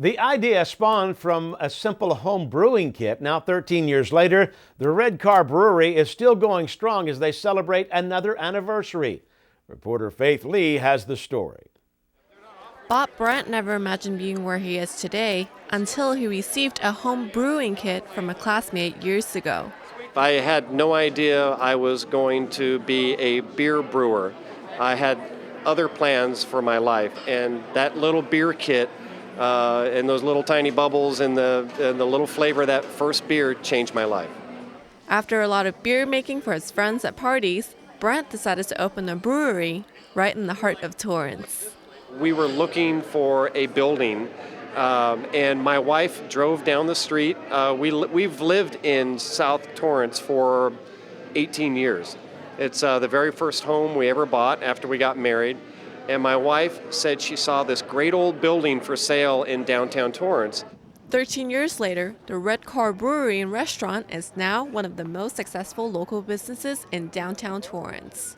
The idea spawned from a simple home brewing kit. Now, 13 years later, the Red Car Brewery is still going strong as they celebrate another anniversary. Reporter Faith Lee has the story. Bob Brandt never imagined being where he is today until he received a home brewing kit from a classmate years ago. I had no idea I was going to be a beer brewer. I had other plans for my life, and that little beer kit and those little tiny bubbles and the little flavor of that first beer changed my life. After a lot of beer making for his friends at parties, Brandt decided to open a brewery right in the heart of Torrance. We were looking for a building, and my wife drove down the street. We've lived in South Torrance for 18 years. It's the very first home we ever bought after we got married. And my wife said she saw this great old building for sale in downtown Torrance. 13 years later, the Red Car Brewery and Restaurant is now one of the most successful local businesses in downtown Torrance.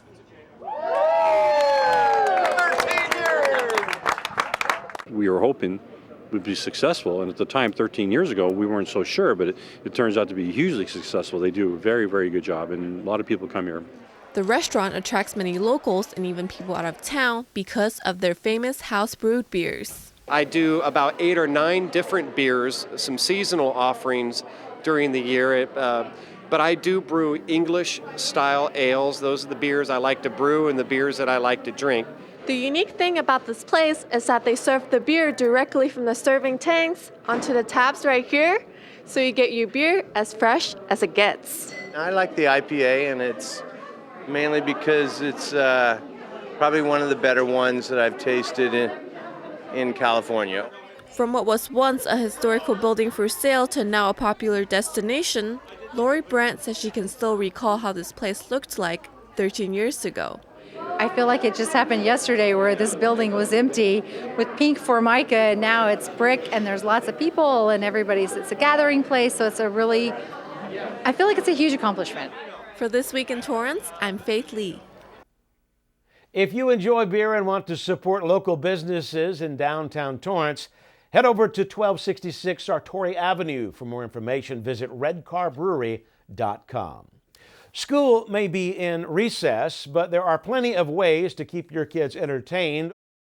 We were hoping we'd be successful, and at the time, 13 years ago, we weren't so sure, but it turns out to be hugely successful. They do a very, very good job, and a lot of people come here. The restaurant attracts many locals and even people out of town because of their famous house-brewed beers. I do about 8 or 9 different beers, some seasonal offerings during the year, but I do brew English-style ales. Those are the beers I like to brew and the beers that I like to drink. The unique thing about this place is that they serve the beer directly from the serving tanks onto the taps right here, so you get your beer as fresh as it gets. I like the IPA, and it's mainly because it's probably one of the better ones that I've tasted in California. From what was once a historical building for sale to now a popular destination, Lori Brandt says she can still recall how this place looked like 13 years ago. I feel like it just happened yesterday where this building was empty with pink formica, and now it's brick and there's lots of people and it's a gathering place, so I feel like it's a huge accomplishment. For This Week in Torrance, I'm Faith Lee. If you enjoy beer and want to support local businesses in downtown Torrance, head over to 1266 Sartori Avenue. For more information, visit redcarbrewery.com. School may be in recess, but there are plenty of ways to keep your kids entertained